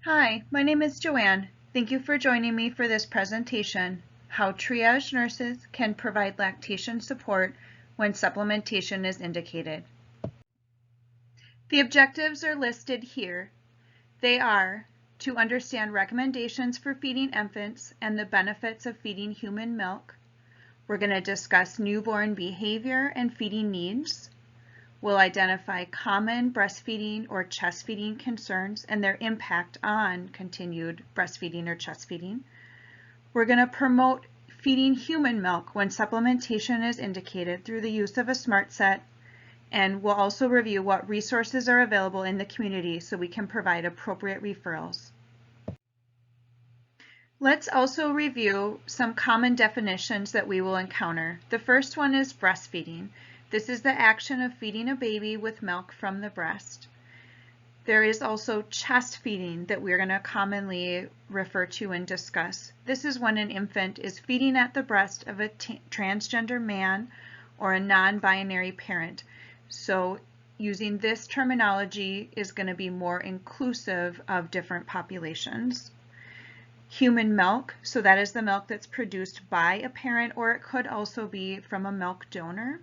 Hi, my name is Joanne. Thank you for joining me for this presentation, How Triage Nurses Can Provide Lactation Support When Supplementation is Indicated. The objectives are listed here. They are to understand recommendations for feeding infants and the benefits of feeding human milk. We're going to discuss newborn behavior and feeding needs. We'll identify common breastfeeding or chest feeding concerns and their impact on continued breastfeeding or chest feeding. We're going to promote feeding human milk when supplementation is indicated through the use of a smart set, and we'll also review what resources are available in the community so we can provide appropriate referrals. Let's also review some common definitions that we will encounter. The first one is breastfeeding. This is the action of feeding a baby with milk from the breast. There is also chest feeding that we're going to commonly refer to and discuss. This is when an infant is feeding at the breast of a transgender man or a non-binary parent. So using this terminology is going to be more inclusive of different populations. Human milk, so that is the milk that's produced by a parent, or it could also be from a milk donor.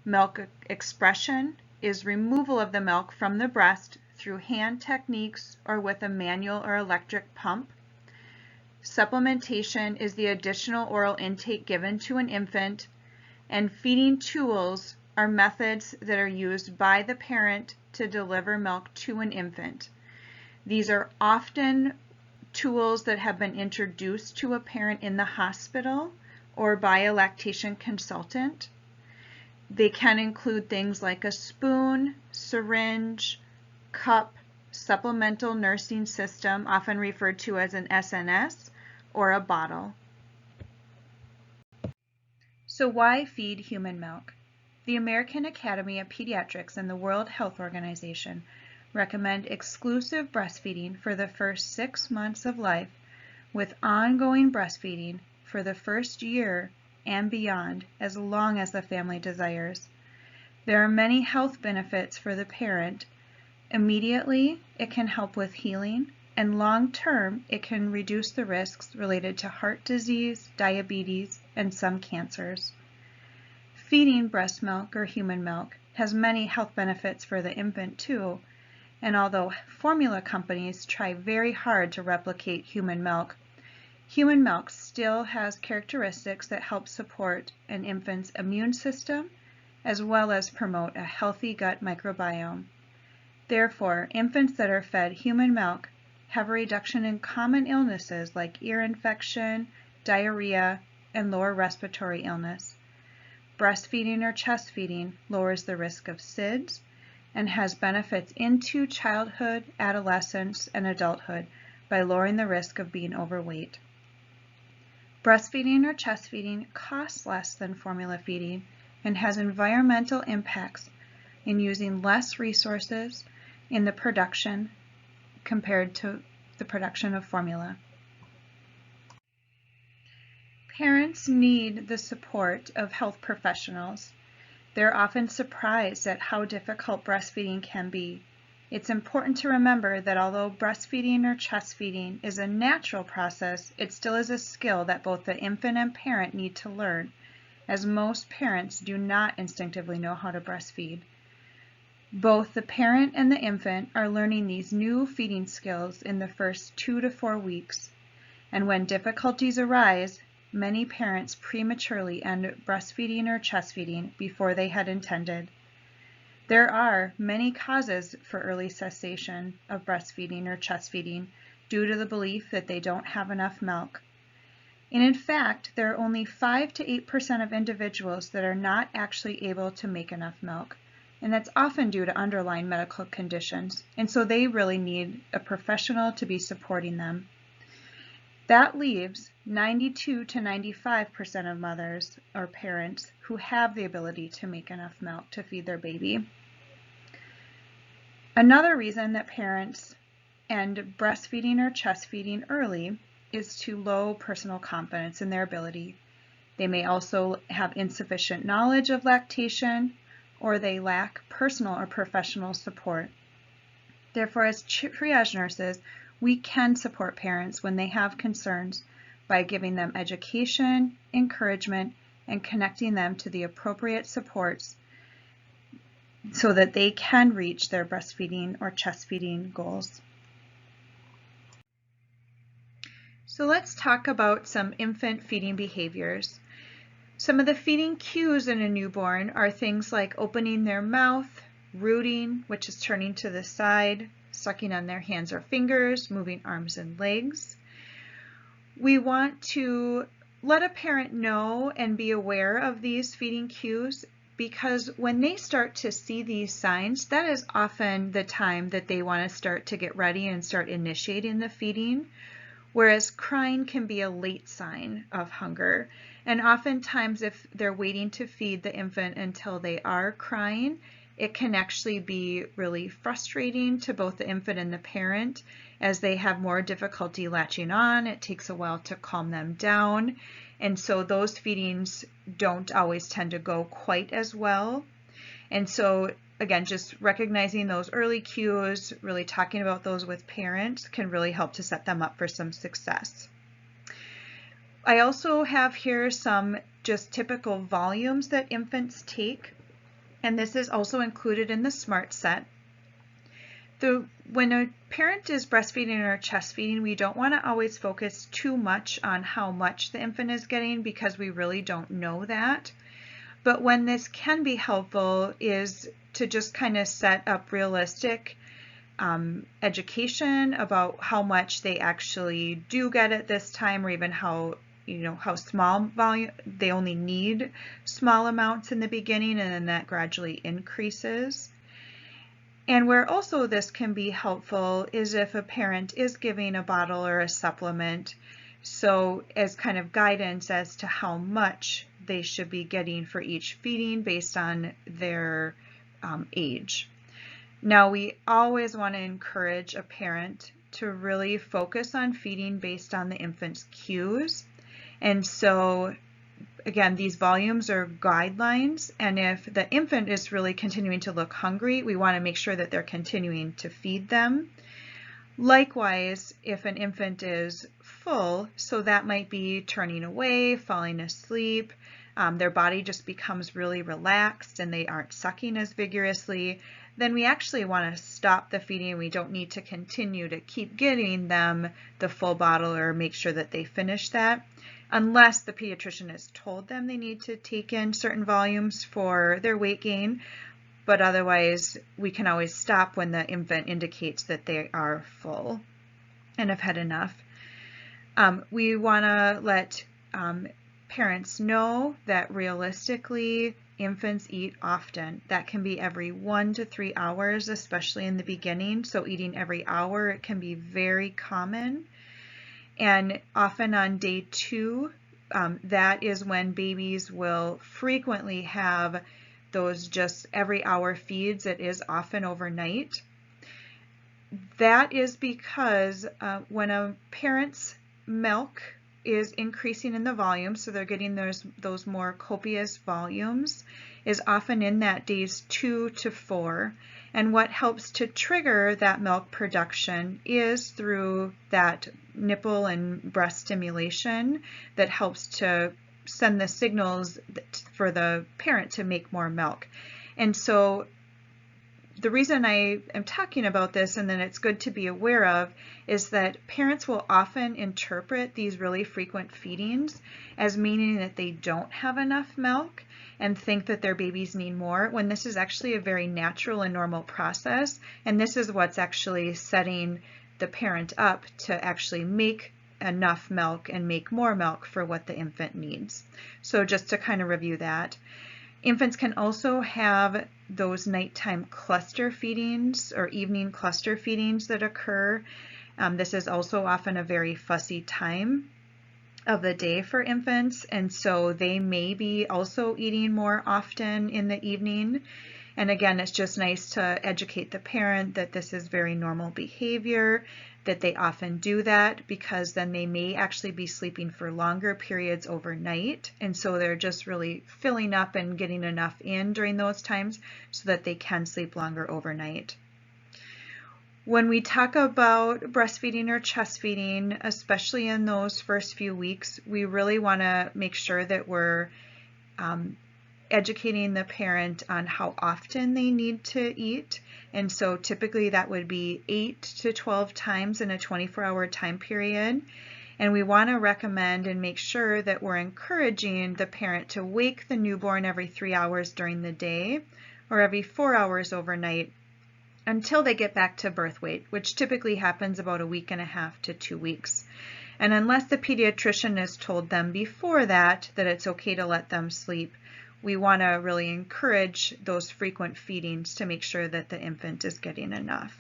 Milk expression is removal of the milk from the breast through hand techniques or with a manual or electric pump. Supplementation is the additional oral intake given to an infant, and feeding tools are methods that are used by the parent to deliver milk to an infant. These are often tools that have been introduced to a parent in the hospital or by a lactation consultant. They can include things like a spoon, syringe, cup, supplemental nursing system, often referred to as an SNS, or a bottle. So why feed human milk? The American Academy of Pediatrics and the World Health Organization recommend exclusive breastfeeding for the first 6 months of life, with ongoing breastfeeding for the first year and beyond, as long as the family desires. There are many health benefits for the parent. Immediately, it can help with healing, and long-term, it can reduce the risks related to heart disease, diabetes, and some cancers. Feeding breast milk or human milk has many health benefits for the infant too, and although formula companies try very hard to replicate human milk still has characteristics that help support an infant's immune system as well as promote a healthy gut microbiome. Therefore, infants that are fed human milk have a reduction in common illnesses like ear infection, diarrhea, and lower respiratory illness. Breastfeeding or chest feeding lowers the risk of SIDS and has benefits into childhood, adolescence, and adulthood by lowering the risk of being overweight. Breastfeeding or chest feeding costs less than formula feeding and has environmental impacts in using less resources in the production compared to the production of formula. Parents need the support of health professionals. They're often surprised at how difficult breastfeeding can be. It's important to remember that although breastfeeding or chest feeding is a natural process, it still is a skill that both the infant and parent need to learn, as most parents do not instinctively know how to breastfeed. Both the parent and the infant are learning these new feeding skills in the first 2 to 4 weeks, and when difficulties arise, many parents prematurely end breastfeeding or chest feeding before they had intended. There are many causes for early cessation of breastfeeding or chest feeding due to the belief that they don't have enough milk. And in fact, there are only 5 to 8% of individuals that are not actually able to make enough milk. And that's often due to underlying medical conditions. And so they really need a professional to be supporting them. That leaves 92 to 95% of mothers or parents who have the ability to make enough milk to feed their baby. Another reason that parents end breastfeeding or chest feeding early is to low personal confidence in their ability. They may also have insufficient knowledge of lactation, or they lack personal or professional support. Therefore, as triage nurses, We can support parents when they have concerns by giving them education, encouragement, and connecting them to the appropriate supports so that they can reach their breastfeeding or chest feeding goals. So let's talk about some infant feeding behaviors. Some of the feeding cues in a newborn are things like opening their mouth, rooting, which is turning to the side, sucking on their hands or fingers, moving arms and legs. We want to let a parent know and be aware of these feeding cues, because when they start to see these signs, that is often the time that they want to start to get ready and start initiating the feeding. Whereas crying can be a late sign of hunger. And oftentimes if they're waiting to feed the infant until they are crying, it can actually be really frustrating to both the infant and the parent as they have more difficulty latching on. It takes a while to calm them down. And so those feedings don't always tend to go quite as well. And so again, just recognizing those early cues, really talking about those with parents can really help to set them up for some success. I also have here some just typical volumes that infants take, and this is also included in the SMART set. When a parent is breastfeeding or chest feeding, we don't want to always focus too much on how much the infant is getting because we really don't know that. But when this can be helpful is to just kind of set up realistic education about how much they actually do get at this time, or even how small volume they only need small amounts in the beginning, and then that gradually increases. And where also this can be helpful is if a parent is giving a bottle or a supplement, so as kind of guidance as to how much they should be getting for each feeding based on their age. Now, we always want to encourage a parent to really focus on feeding based on the infant's cues. And so again, these volumes are guidelines, and if the infant is really continuing to look hungry, we want to make sure that they're continuing to feed them. Likewise, if an infant is full, so that might be turning away, falling asleep, their body just becomes really relaxed and they aren't sucking as vigorously, then we actually want to stop the feeding. We don't need to continue to keep getting them the full bottle or make sure that they finish that, unless the pediatrician has told them they need to take in certain volumes for their weight gain. But otherwise, we can always stop when the infant indicates that they are full and have had enough. We want to let parents know that realistically, infants eat often. That can be every 1 to 3 hours, especially in the beginning. So eating every hour, it can be very common. And often on day 2, that is when babies will frequently have those just every hour feeds. It is often overnight. That is because when a parent's milk is increasing in the volume, so they're getting those more copious volumes, is often in that days 2 to 4. And what helps to trigger that milk production is through that nipple and breast stimulation that helps to send the signals for the parent to make more milk. And so the reason I am talking about this, and that it's good to be aware of, is that parents will often interpret these really frequent feedings as meaning that they don't have enough milk and think that their babies need more, when this is actually a very natural and normal process. And this is what's actually setting the parent up to actually make enough milk and make more milk for what the infant needs. So just to kind of review that. Infants can also have those nighttime cluster feedings or evening cluster feedings that occur. This is also often a very fussy time of the day for infants, and so they may be also eating more often in the evening. And again, it's just nice to educate the parent that this is very normal behavior, that they often do that because then they may actually be sleeping for longer periods overnight. And so they're just really filling up and getting enough in during those times so that they can sleep longer overnight. When we talk about breastfeeding or chest feeding, especially in those first few weeks, we really want to make sure that we're educating the parent on how often they need to eat. And so typically that would be 8 to 12 times in a 24-hour time period. And we want to recommend and make sure that we're encouraging the parent to wake the newborn every 3 hours during the day or every 4 hours overnight until they get back to birth weight, which typically happens about a week and a half to 2 weeks. And unless the pediatrician has told them before that it's okay to let them sleep, we want to really encourage those frequent feedings to make sure that the infant is getting enough.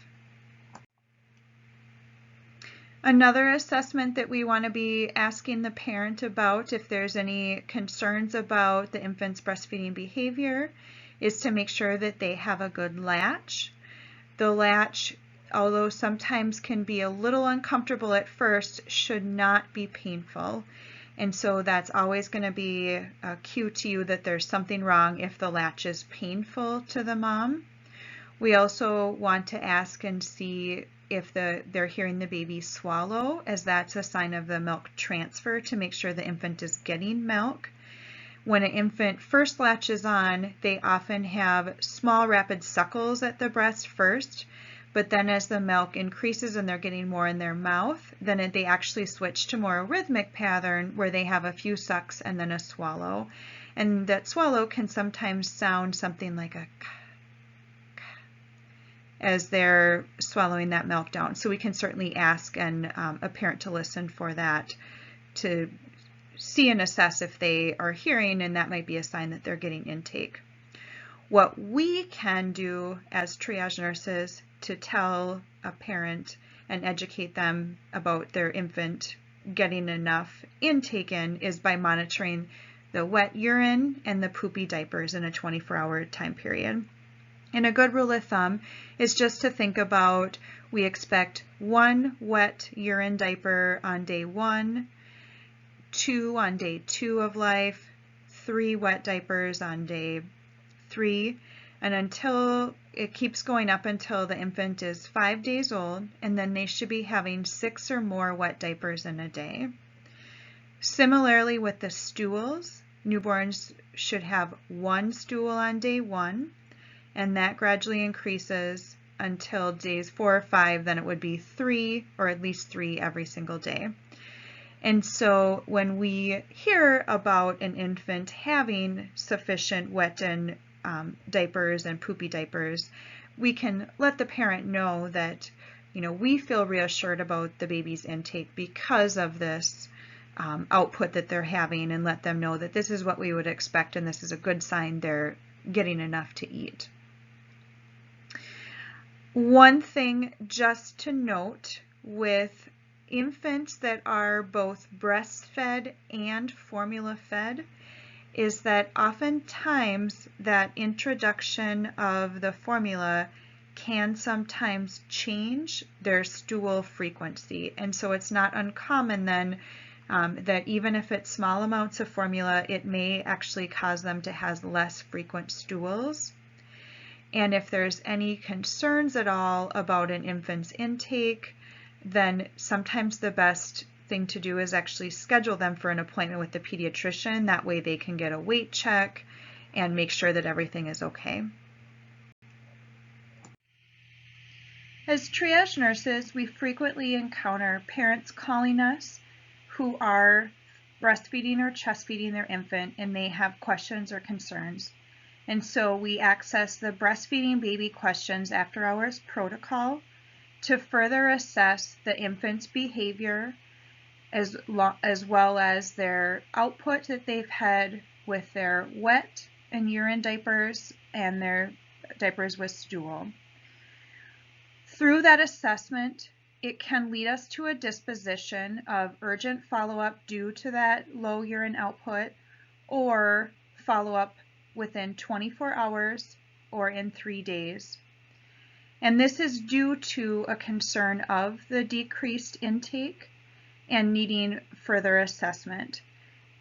Another assessment that we want to be asking the parent about if there's any concerns about the infant's breastfeeding behavior is to make sure that they have a good latch. The latch, although sometimes can be a little uncomfortable at first, should not be painful. And so that's always going to be a cue to you that there's something wrong if the latch is painful to the mom. We also want to ask and see if they're hearing the baby swallow, as that's a sign of the milk transfer to make sure the infant is getting milk. When an infant first latches on, they often have small rapid suckles at the breast first, but then as the milk increases and they're getting more in their mouth, then they actually switch to more a rhythmic pattern where they have a few sucks and then a swallow. And that swallow can sometimes sound something like a as they're swallowing that milk down. So we can certainly ask a parent to listen for that to see and assess if they are hearing, and that might be a sign that they're getting intake. What we can do as triage nurses to tell a parent and educate them about their infant getting enough intake in is by monitoring the wet urine and the poopy diapers in a 24-hour time period. And a good rule of thumb is just to think about, we expect 1 wet urine diaper on day 1, 2 on day 2 of life, 3 wet diapers on day 3, and until it keeps going up until the infant is 5 days old, and then they should be having 6 or more wet diapers in a day. Similarly with the stools, newborns should have 1 stool on day 1, and that gradually increases until days 4 or 5, then it would be 3 or at least 3 every single day. And so when we hear about an infant having sufficient wet and diapers and poopy diapers, we can let the parent know that, we feel reassured about the baby's intake because of this output that they're having, and let them know that this is what we would expect and this is a good sign they're getting enough to eat. One thing just to note with infants that are both breastfed and formula fed is that oftentimes that introduction of the formula can sometimes change their stool frequency. And so it's not uncommon then that even if it's small amounts of formula, it may actually cause them to have less frequent stools. And if there's any concerns at all about an infant's intake, then sometimes the best thing to do is actually schedule them for an appointment with the pediatrician. That way they can get a weight check and make sure that everything is okay. As triage nurses, we frequently encounter parents calling us who are breastfeeding or chest feeding their infant and may have questions or concerns. And so we access the Breastfeeding Baby Questions After Hours protocol to further assess the infant's behavior as well as their output that they've had with their wet and urine diapers and their diapers with stool. Through that assessment, it can lead us to a disposition of urgent follow-up due to that low urine output, or follow-up within 24 hours or in 3 days. And this is due to a concern of the decreased intake and needing further assessment.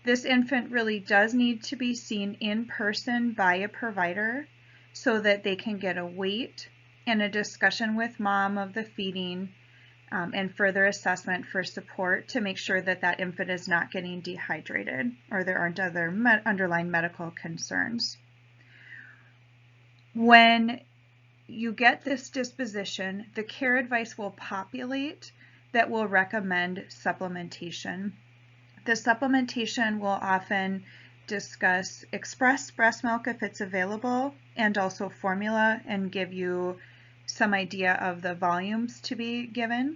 This infant really does need to be seen in person by a provider so that they can get a weight and a discussion with mom of the feeding and further assessment for support to make sure that that infant is not getting dehydrated or there aren't other underlying medical concerns. When you get this disposition, the care advice will populate that will recommend supplementation. The supplementation will often discuss express breast milk if it's available, and also formula, and give you some idea of the volumes to be given.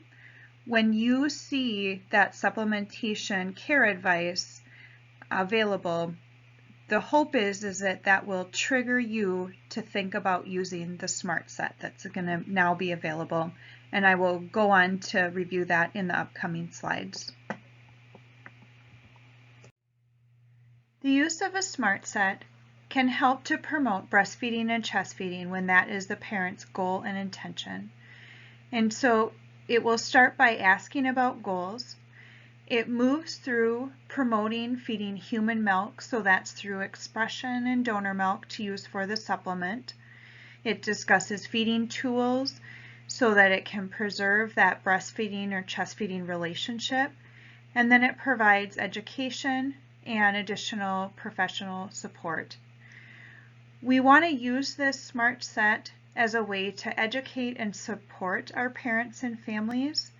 When you see that supplementation care advice available, the hope is that that will trigger you to think about using the Smart Set that's going to now be available, and I will go on to review that in the upcoming slides. The use of a Smart Set can help to promote breastfeeding and chest feeding when that is the parent's goal and intention. And so it will start by asking about goals. It moves through promoting feeding human milk, so that's through expression and donor milk to use for the supplement. It discusses feeding tools so that it can preserve that breastfeeding or chest feeding relationship. And then it provides education and additional professional support. We want to use this Smart Set as a way to educate and support our parents and families,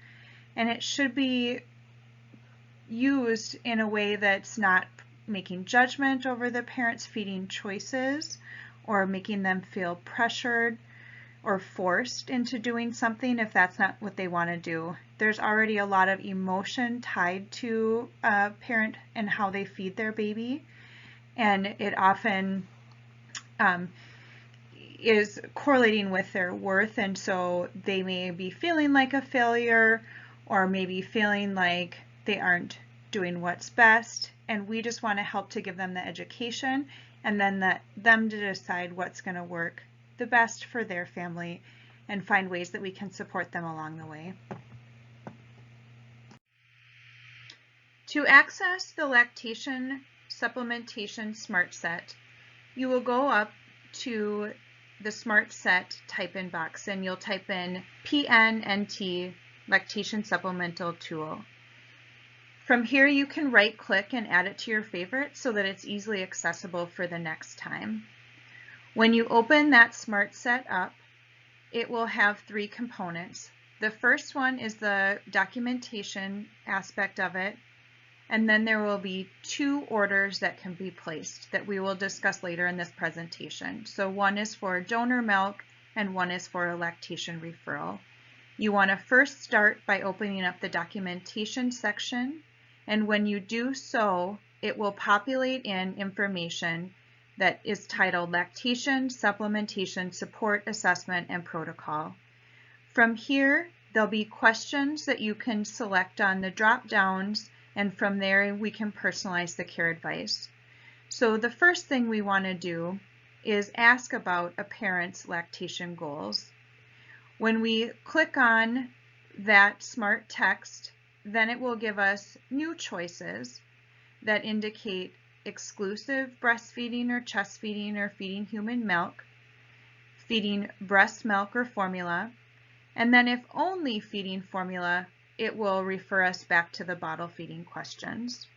and it should be used in a way that's not making judgment over the parents' feeding choices or making them feel pressured or forced into doing something if that's not what they want to do. There's already a lot of emotion tied to a parent and how they feed their baby, and it often is correlating with their worth, and so they may be feeling like a failure or maybe feeling like they aren't doing what's best, and we just want to help to give them the education and then them to decide what's going to work the best for their family and find ways that we can support them along the way. To access the lactation supplementation Smart Set, you will go up to the Smart Set type-in box and you'll type in PNNT Lactation Supplemental Tool. From here you can right-click and add it to your favorites so that it's easily accessible for the next time. When you open that Smart Set up, it will have three components. The first one is the documentation aspect of it, and then there will be two orders that can be placed that we will discuss later in this presentation. So one is for donor milk and one is for a lactation referral. You want to first start by opening up the documentation section, and when you do so, it will populate in information that is titled Lactation, Supplementation, Support, Assessment, and Protocol. From here, there'll be questions that you can select on the drop-downs, and from there we can personalize the care advice. So the first thing we want to do is ask about a parent's lactation goals. When we click on that smart text, then it will give us new choices that indicate exclusive breastfeeding or chest feeding or feeding human milk, feeding breast milk or formula, and then if only feeding formula, it will refer us back to the bottle feeding questions.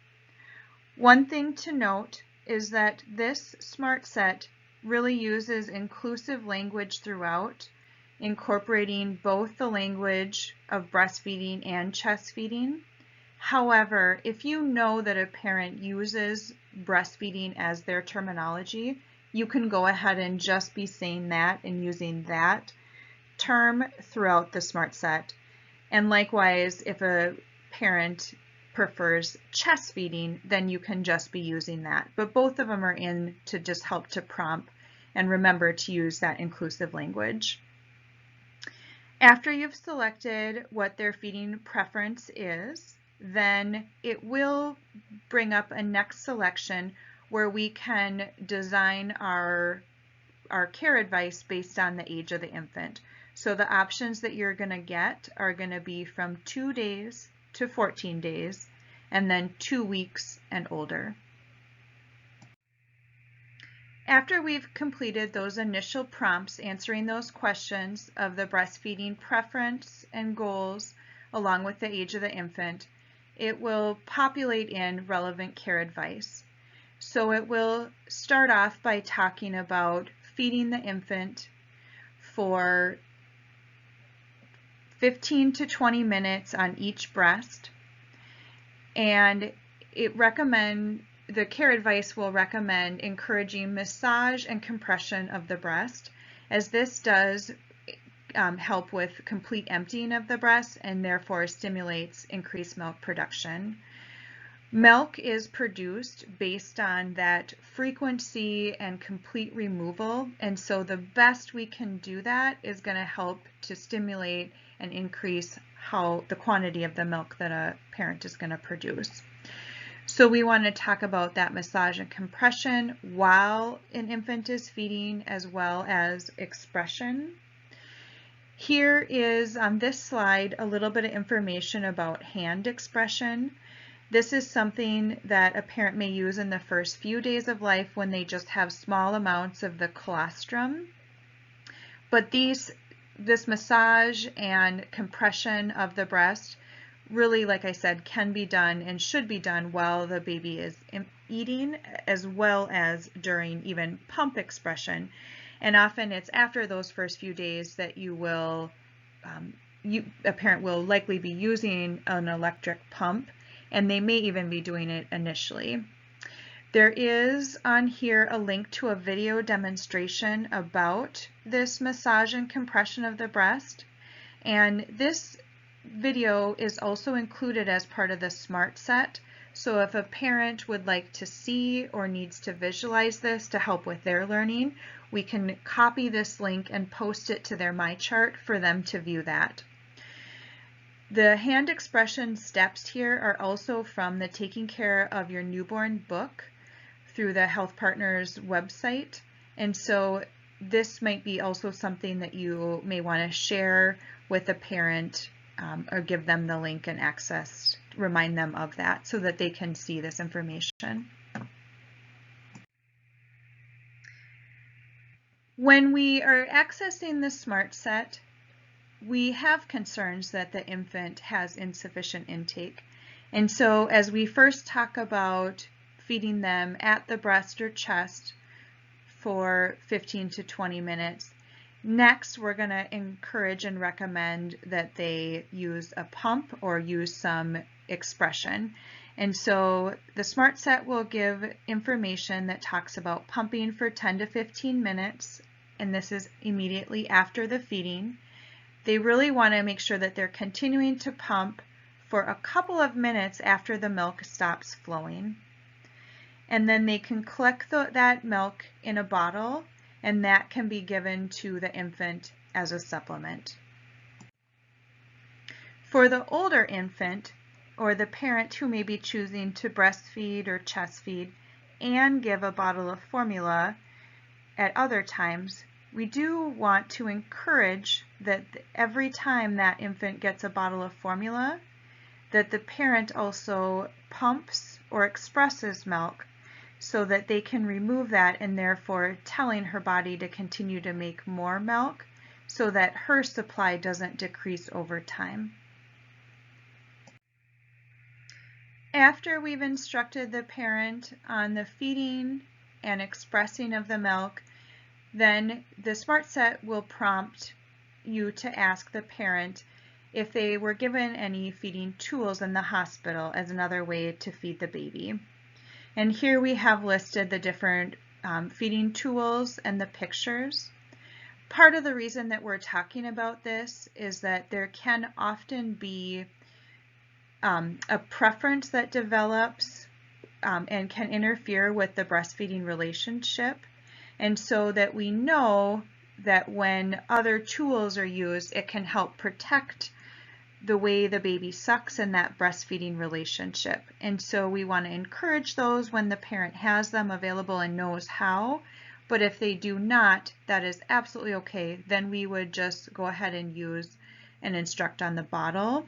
One thing to note is that this Smart Set really uses inclusive language throughout, incorporating both the language of breastfeeding and chest feeding. However, if you know that a parent uses breastfeeding as their terminology, you can go ahead and just be saying that and using that term throughout the Smart Set. And likewise, if a parent prefers chest feeding, then you can just be using that. But both of them are in to just help to prompt and remember to use that inclusive language. After you've selected what their feeding preference is, then it will bring up a next selection where we can design our care advice based on the age of the infant. So the options that you're going to get are going to be from 2 days to 14 days, and then 2 weeks and older. After we've completed those initial prompts answering those questions of the breastfeeding preference and goals along with the age of the infant, it will populate in relevant care advice. So it will start off by talking about feeding the infant for 15 to 20 minutes on each breast, and the care advice will recommend encouraging massage and compression of the breast, as this does help with complete emptying of the breast and therefore stimulates increased milk production. Milk is produced based on that frequency and complete removal, and so the best we can do that is going to help to stimulate and increase the quantity of the milk that a parent is going to produce. So we want to talk about that massage and compression while an infant is feeding, as well as expression. Here is on this slide a little bit of information about hand expression. This is something that a parent may use in the first few days of life when they just have small amounts of the colostrum. But this massage and compression of the breast really, like I said, can be done and should be done while the baby is eating, as well as during even pump expression. And often it's after those first few days that a parent will likely be using an electric pump, and they may even be doing it initially. There is on here a link to a video demonstration about this massage and compression of the breast, and this video is also included as part of the SMART set. So if a parent would like to see or needs to visualize this to help with their learning, we can copy this link and post it to their MyChart for them to view that. The hand expression steps here are also from the Taking Care of Your Newborn book through the Health Partners website. And so this might be also something that you may want to share with a parent or give them the link and access, remind them of that so that they can see this information. When we are accessing the SMART set, we have concerns that the infant has insufficient intake. And so as we first talk about feeding them at the breast or chest for 15 to 20 minutes, next we're going to encourage and recommend that they use a pump or use some expression. And so the SMART set will give information that talks about pumping for 10 to 15 minutes, and this is immediately after the feeding. They really want to make sure that they're continuing to pump for a couple of minutes after the milk stops flowing. And then they can collect that milk in a bottle, and that can be given to the infant as a supplement. For the older infant, or the parent who may be choosing to breastfeed or chest feed and give a bottle of formula at other times, we do want to encourage that every time that infant gets a bottle of formula, that the parent also pumps or expresses milk so that they can remove that, and therefore telling her body to continue to make more milk so that her supply doesn't decrease over time. After we've instructed the parent on the feeding and expressing of the milk, then the SMART set will prompt you to ask the parent if they were given any feeding tools in the hospital as another way to feed the baby. And here we have listed the different feeding tools and the pictures. Part of the reason that we're talking about this is that there can often be a preference that develops and can interfere with the breastfeeding relationship. And so that we know that when other tools are used, it can help protect the way the baby sucks in that breastfeeding relationship. And so we want to encourage those when the parent has them available and knows how. But if they do not, that is absolutely okay. Then we would just go ahead and use and instruct on the bottle.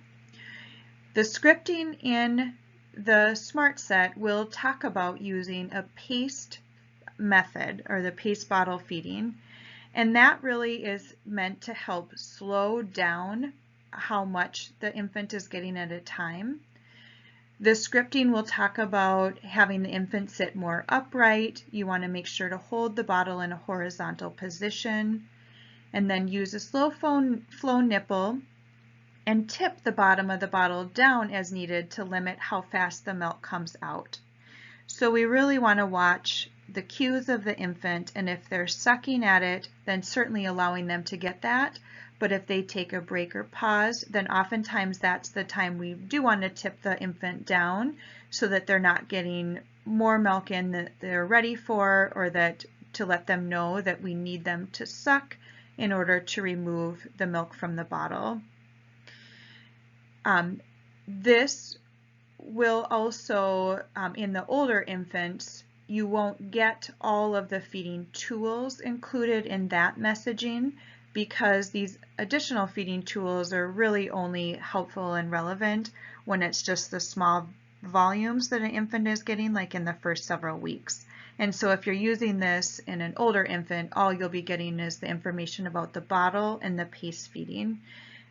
The scripting in the SMART set will talk about using a paced method, or the pace bottle feeding. And that really is meant to help slow down how much the infant is getting at a time. The scripting will talk about having the infant sit more upright. You want to make sure to hold the bottle in a horizontal position, and then use a slow flow nipple and tip the bottom of the bottle down as needed to limit how fast the milk comes out. So we really want to watch the cues of the infant, and if they're sucking at it, then certainly allowing them to get that. But if they take a break or pause, then oftentimes that's the time we do want to tip the infant down so that they're not getting more milk in that they're ready for, or that to let them know that we need them to suck in order to remove the milk from the bottle. This will also, in the older infants, you won't get all of the feeding tools included in that messaging, because these additional feeding tools are really only helpful and relevant when it's just the small volumes that an infant is getting, like in the first several weeks. And so if you're using this in an older infant, all you'll be getting is the information about the bottle and the pace feeding.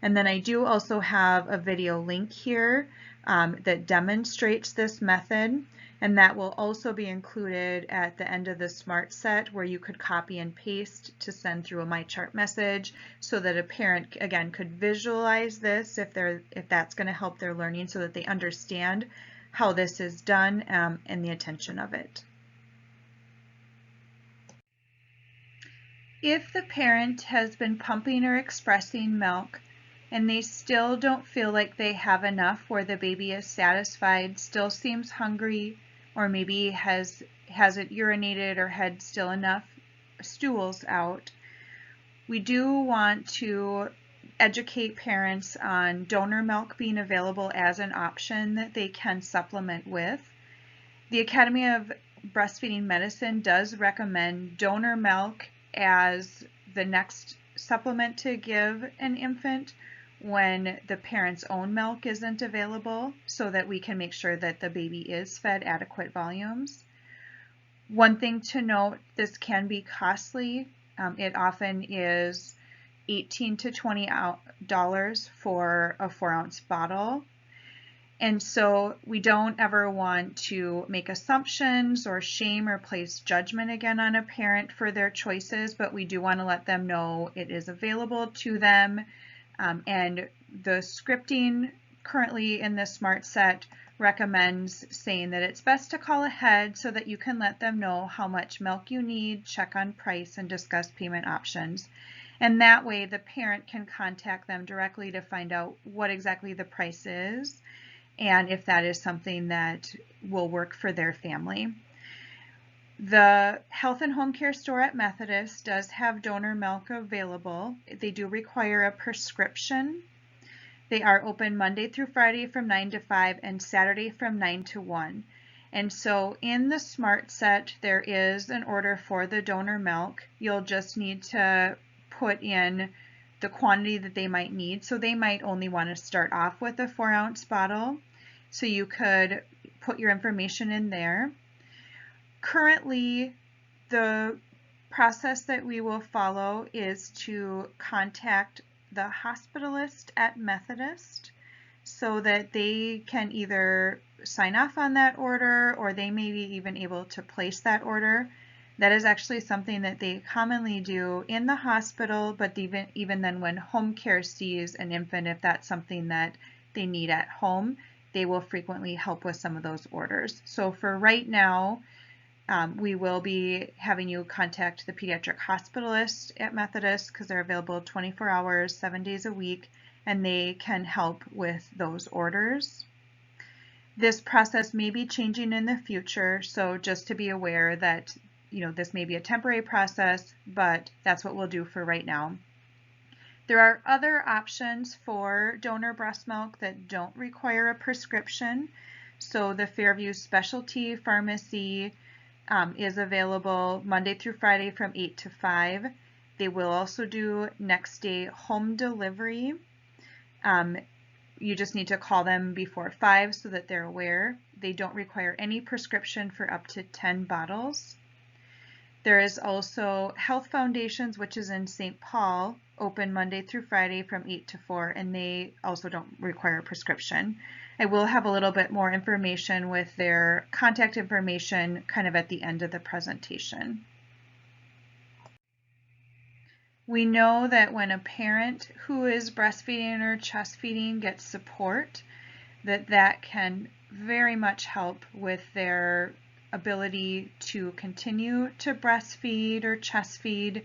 And then I do also have a video link here that demonstrates this method, and that will also be included at the end of the Smart Set, where you could copy and paste to send through a MyChart message, so that a parent again could visualize this if that's going to help their learning, so that they understand how this is done and the intention of it. If the parent has been pumping or expressing milk, and they still don't feel like they have enough, where the baby is satisfied, still seems hungry, or maybe hasn't urinated or had still enough stools out, we do want to educate parents on donor milk being available as an option that they can supplement with. The Academy of Breastfeeding Medicine does recommend donor milk as the next supplement to give an infant when the parent's own milk isn't available, so that we can make sure that the baby is fed adequate volumes. One thing to note, this can be costly. It often is $18 to $20 for a 4-ounce bottle. And so we don't ever want to make assumptions or shame or place judgment again on a parent for their choices, but we do want to let them know it is available to them. And the scripting currently in the Smart Set recommends saying that it's best to call ahead so that you can let them know how much milk you need, check on price, and discuss payment options. And that way the parent can contact them directly to find out what exactly the price is and if that is something that will work for their family. The Health and Home Care store at Methodist does have donor milk available. They do require a prescription. They are open Monday through Friday from 9 to 5 and Saturday from 9 to 1. And so in the Smart Set, there is an order for the donor milk. You'll just need to put in the quantity that they might need. So they might only want to start off with a 4-ounce bottle. So you could put your information in there. Currently, the process that we will follow is to contact the hospitalist at Methodist so that they can either sign off on that order, or they may be even able to place that order. That is actually something that they commonly do in the hospital, but even then when home care sees an infant, if that's something that they need at home, they will frequently help with some of those orders. So for right now, we will be having you contact the pediatric hospitalist at Methodist, because they're available 24 hours, 7 days a week, and they can help with those orders. This process may be changing in the future, so just to be aware that this may be a temporary process, but that's what we'll do for right now. There are other options for donor breast milk that don't require a prescription. So the Fairview Specialty Pharmacy is available Monday through Friday from 8 to 5. They will also do next day home delivery. You just need to call them before 5 so that they're aware. They don't require any prescription for up to 10 bottles. There is also Health Foundations, which is in St. Paul, open Monday through Friday from 8 to 4, and they also don't require a prescription. I will have a little bit more information with their contact information kind of at the end of the presentation. We know that when a parent who is breastfeeding or chest feeding gets support, that can very much help with their ability to continue to breastfeed or chest feed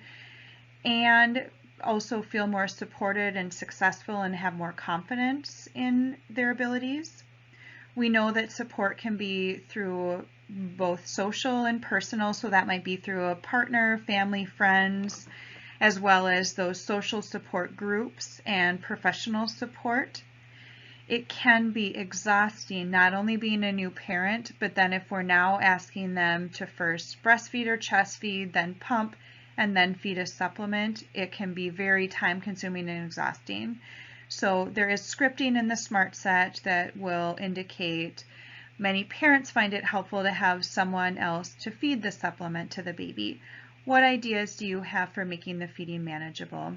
and also feel more supported and successful and have more confidence in their abilities. We know that support can be through both social and personal, so that might be through a partner, family, friends, as well as those social support groups and professional support. It can be exhausting, not only being a new parent, but then if we're now asking them to first breastfeed or chest feed, then pump, and then feed a supplement, it can be very time consuming and exhausting. So there is scripting in the Smart Set that will indicate many parents find it helpful to have someone else to feed the supplement to the baby. What ideas do you have for making the feeding manageable?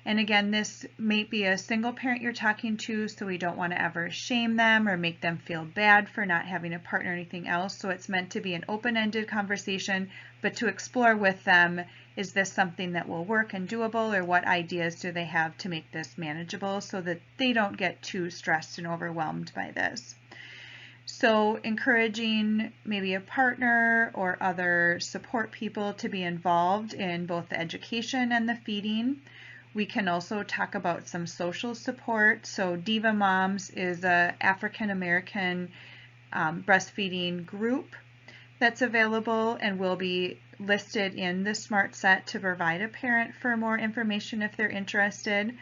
And again, this may be a single parent you're talking to, so we don't want to ever shame them or make them feel bad for not having a partner or anything else. So it's meant to be an open-ended conversation, but to explore with them, is this something that will work and doable, or what ideas do they have to make this manageable so that they don't get too stressed and overwhelmed by this. So encouraging maybe a partner or other support people to be involved in both the education and the feeding. We can also talk about some social support. So Diva Moms is an African American breastfeeding group that's available and will be listed in the Smart Set to provide a parent for more information if they're interested.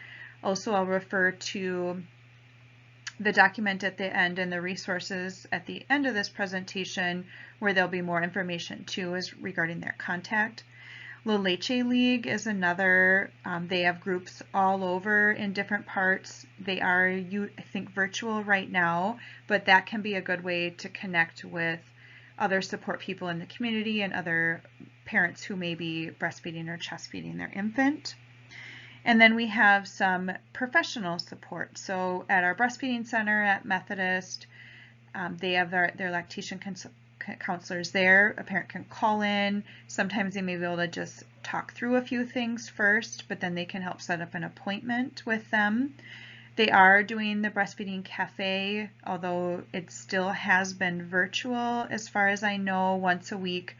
Also, I'll refer to the document at the end and the resources at the end of this presentation where there'll be more information too as regarding their contact. La Leche League is another, they have groups all over in different parts. They are, I think, virtual right now, but that can be a good way to connect with other support people in the community and other parents who may be breastfeeding or chest feeding their infant. And then we have some professional support. So at our breastfeeding center at Methodist, they have their lactation counselors there. A parent can call in. Sometimes they may be able to just talk through a few things first, but then they can help set up an appointment with them. They are doing the breastfeeding cafe, although it still has been virtual as far as I know, once a week.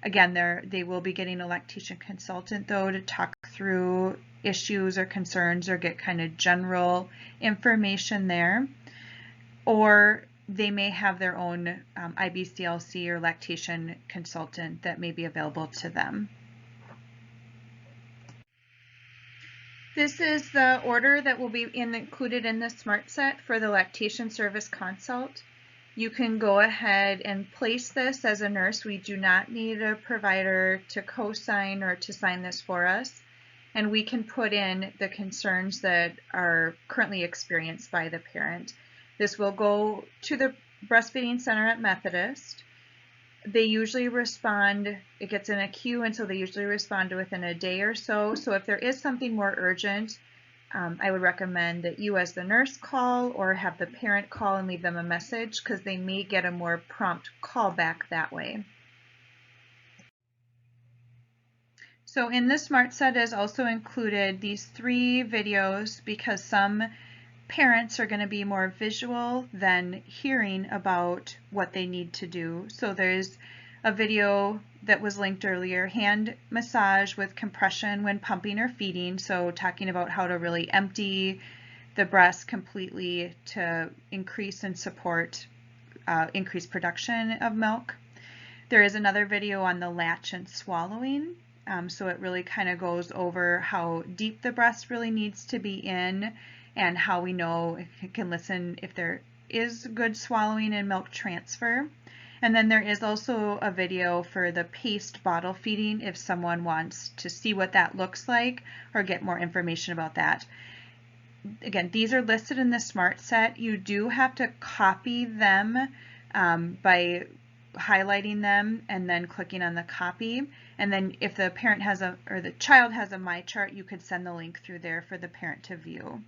Again, they will be getting a lactation consultant though to talk through issues or concerns or get kind of general information there. Or they may have their own IBCLC or lactation consultant that may be available to them. This is the order that will be included in the Smart Set for the lactation service consult. You can go ahead and place this as a nurse. We do not need a provider to co-sign or to sign this for us. And we can put in the concerns that are currently experienced by the parent. This will go to the breastfeeding center at Methodist. They usually respond, it gets in a queue, and so they usually respond within a day or so. So if there is something more urgent, I would recommend that you as the nurse call or have the parent call and leave them a message because they may get a more prompt call back that way. So in the Smart Set is also included these 3 videos because some parents are going to be more visual than hearing about what they need to do. So there's a video that was linked earlier, hand massage with compression when pumping or feeding. So talking about how to really empty the breast completely to increase and support increased production of milk. There is another video on the latch and swallowing. So it really kind of goes over how deep the breast really needs to be in and how we know it can listen if there is good swallowing and milk transfer. And then there is also a video for the paced bottle feeding if someone wants to see what that looks like or get more information about that. Again, these are listed in the Smart Set. You do have to copy them by highlighting them and then clicking on the copy. And then if the parent has or the child has a My Chart, you could send the link through there for the parent to view.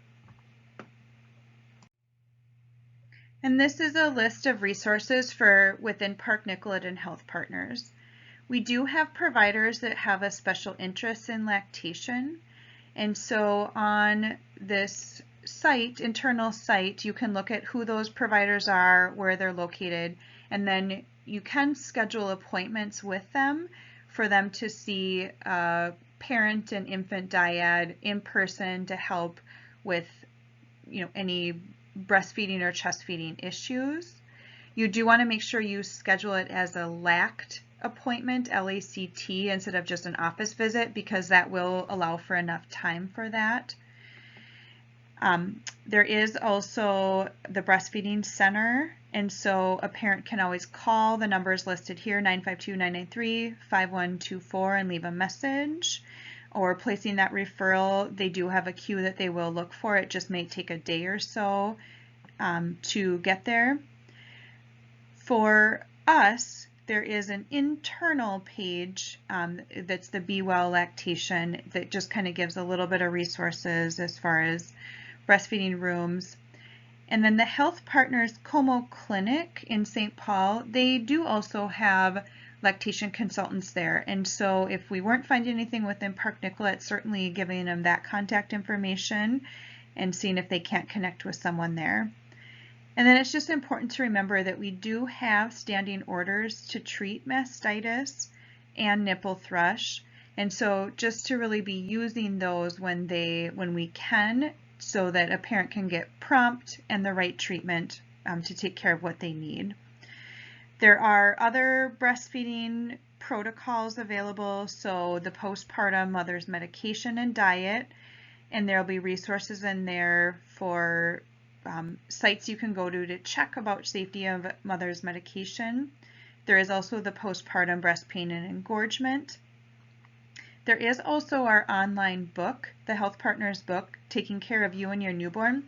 And this is a list of resources for within Park Nicollet and Health Partners. We do have providers that have a special interest in lactation. And so on this site, internal site, you can look at who those providers are, where they're located, and then you can schedule appointments with them for them to see a parent and infant dyad in person to help with any breastfeeding or chest feeding issues. You do want to make sure you schedule it as a LACT appointment, L-A-C-T, instead of just an office visit, because that will allow for enough time for that. There is also the breastfeeding center, and so a parent can always call the numbers listed here, 952-993-5124, and leave a message. Or placing that referral, they do have a queue that they will look for. It just may take a day or so to get there. For us, there is an internal page that's the Be Well Lactation that just kind of gives a little bit of resources as far as breastfeeding rooms. And then the Health Partners Como Clinic in St. Paul, they do also have lactation consultants there. And so if we weren't finding anything within Park Nicollet, certainly giving them that contact information and seeing if they can't connect with someone there. And then it's just important to remember that we do have standing orders to treat mastitis and nipple thrush. And so just to really be using those when we can, so that a parent can get prompt and the right treatment to take care of what they need. There are other breastfeeding protocols available, so the postpartum mother's medication and diet, and there'll be resources in there for sites you can go to check about safety of mother's medication. There is also the postpartum breast pain and engorgement. There is also our online book, the Health Partners book, Taking Care of You and Your Newborn,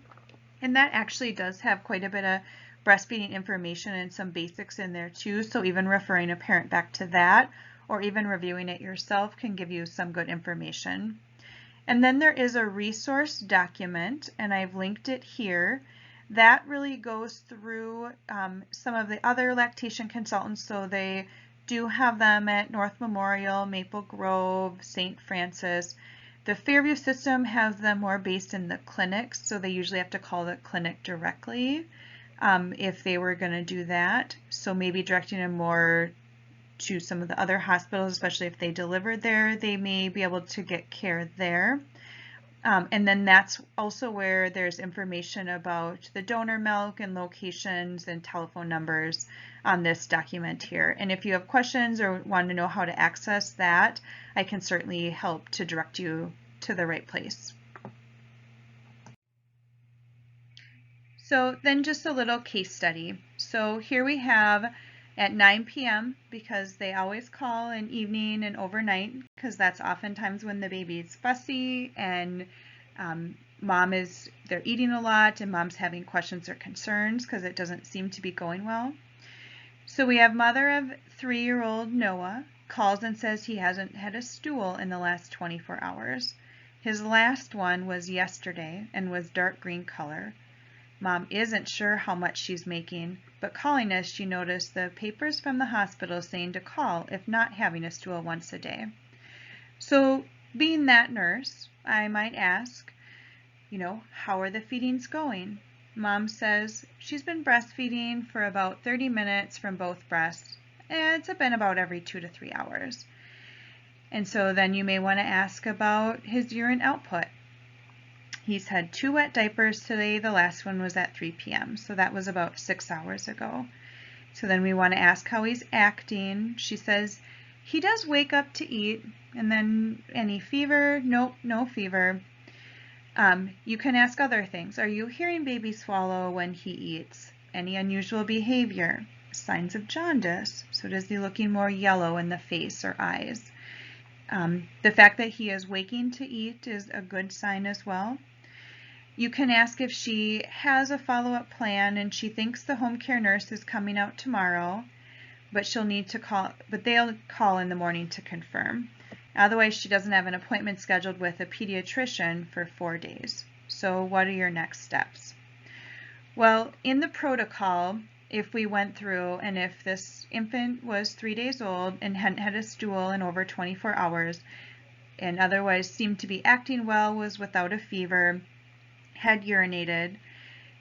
and that actually does have quite a bit of breastfeeding information and some basics in there too, so even referring a parent back to that or even reviewing it yourself can give you some good information. And then there is a resource document, and I've linked it here. That really goes through some of the other lactation consultants, so they do have them at North Memorial, Maple Grove, St. Francis. The Fairview system has them more based in the clinics, so they usually have to call the clinic directly if they were going to do that. So maybe directing them more to some of the other hospitals, especially if they delivered there, they may be able to get care there. And then that's also where there's information about the donor milk and locations and telephone numbers on this document here. And if you have questions or want to know how to access that, I can certainly help to direct you to the right place. So then just a little case study. So here we have at 9 p.m. because they always call in evening and overnight, because that's oftentimes when the baby's fussy and they're eating a lot and mom's having questions or concerns because it doesn't seem to be going well. So we have mother of 3-year-old Noah calls and says he hasn't had a stool in the last 24 hours. His last one was yesterday and was dark green color. Mom isn't sure how much she's making, but calling us, she noticed the papers from the hospital saying to call if not having a stool once a day. So being that nurse, I might ask, how are the feedings going? Mom says she's been breastfeeding for about 30 minutes from both breasts, and it's been about every 2 to 3 hours. And so then you may want to ask about his urine output. He's had 2 wet diapers today. The last one was at 3 p.m. So that was about 6 hours ago. So then we want to ask how he's acting. She says he does wake up to eat. And then any fever? Nope, no fever. You can ask other things. Are you hearing baby swallow when he eats? Any unusual behavior? Signs of jaundice. So does he looking more yellow in the face or eyes? The fact that he is waking to eat is a good sign as well. You can ask if she has a follow-up plan and she thinks the home care nurse is coming out tomorrow. but they'll call in the morning to confirm. Otherwise, she doesn't have an appointment scheduled with a pediatrician for 4 days. So what are your next steps? Well, in the protocol, if we went through and if this infant was 3 days old and hadn't had a stool in over 24 hours and otherwise seemed to be acting well, was without a fever, had urinated,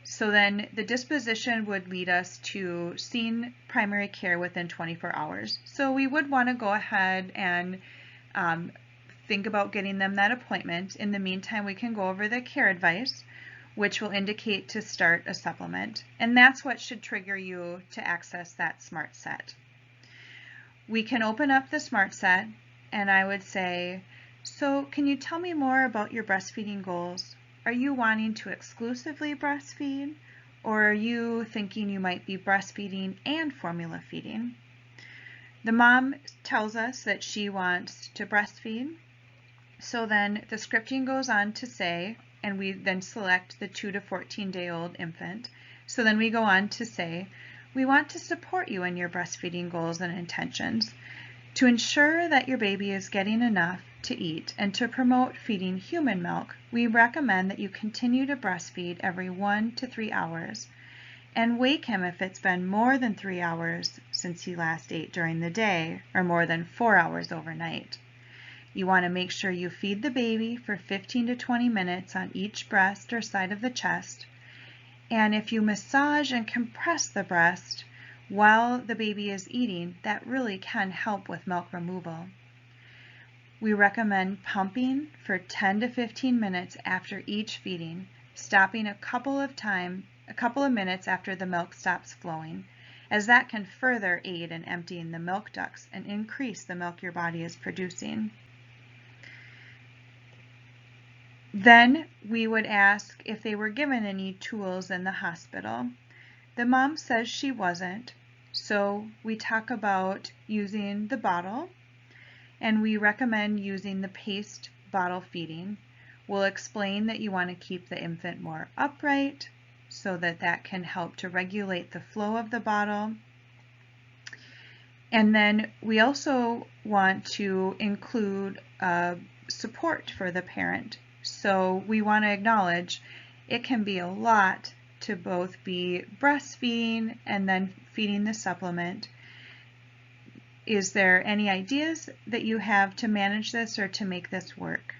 so then the disposition would lead us to seeing primary care within 24 hours. So we would want to go ahead and think about getting them that appointment. In the meantime, we can go over the care advice, which will indicate to start a supplement. And that's what should trigger you to access that smart set. We can open up the smart set and I would say, so can you tell me more about your breastfeeding goals? Are you wanting to exclusively breastfeed, or are you thinking you might be breastfeeding and formula feeding? The mom tells us that she wants to breastfeed, so then the scripting goes on to say, and we then select the 2 to 14-day-old infant. So then we go on to say, we want to support you in your breastfeeding goals and intentions. To ensure that your baby is getting enough to eat and to promote feeding human milk, we recommend that you continue to breastfeed every 1 to 3 hours and wake him if it's been more than 3 hours since he last ate during the day or more than 4 hours overnight. You want to make sure you feed the baby for 15 to 20 minutes on each breast or side of the chest. And if you massage and compress the breast while the baby is eating, that really can help with milk removal. We recommend pumping for 10 to 15 minutes after each feeding, stopping a couple of minutes after the milk stops flowing, as that can further aid in emptying the milk ducts and increase the milk your body is producing. Then we would ask if they were given any tools in the hospital. The mom says she wasn't, so we talk about using the bottle, and we recommend using the paced bottle feeding. We'll explain that you want to keep the infant more upright so that that can help to regulate the flow of the bottle. And then we also want to include support for the parent. So we want to acknowledge it can be a lot to both be breastfeeding and then feeding the supplement. Is there any ideas that you have to manage this or to make this work?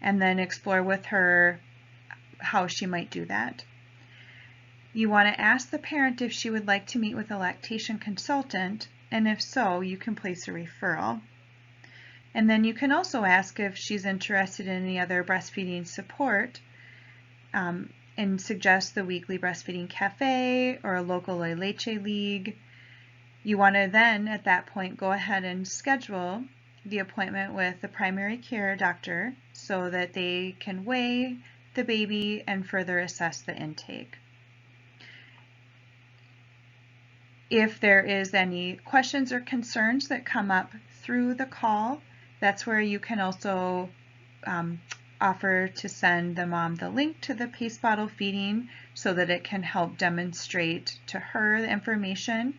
And then explore with her how she might do that. You want to ask the parent if she would like to meet with a lactation consultant, and if so, you can place a referral. And then you can also ask if she's interested in any other breastfeeding support, and suggest the weekly breastfeeding cafe or a local La Leche League. You want to then, at that point, go ahead and schedule the appointment with the primary care doctor so that they can weigh the baby and further assess the intake. If there is any questions or concerns that come up through the call, that's where you can also offer to send the mom the link to the pace bottle feeding so that it can help demonstrate to her the information.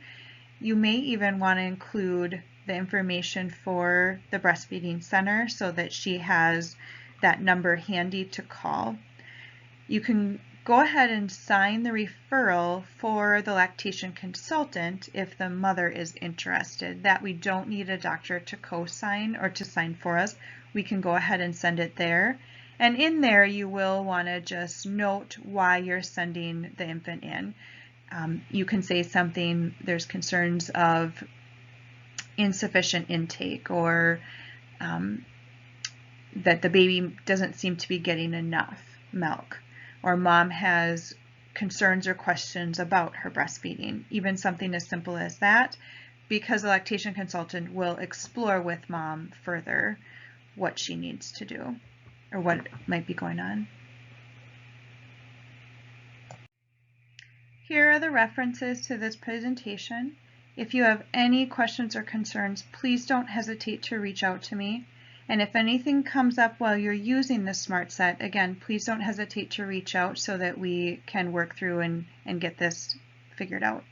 You may even want to include the information for the breastfeeding center so that she has that number handy to call. You can go ahead and sign the referral for the lactation consultant if the mother is interested. That we don't need a doctor to co-sign or to sign for us. We can go ahead and send it there. And in there you will want to just note why you're sending the infant in. You can say something, there's concerns of insufficient intake, or that the baby doesn't seem to be getting enough milk, or mom has concerns or questions about her breastfeeding. Even something as simple as that, because the lactation consultant will explore with mom further what she needs to do or what might be going on. Here are the references to this presentation. If you have any questions or concerns, please don't hesitate to reach out to me. And if anything comes up while you're using the Smart Set, again, please don't hesitate to reach out so that we can work through and get this figured out.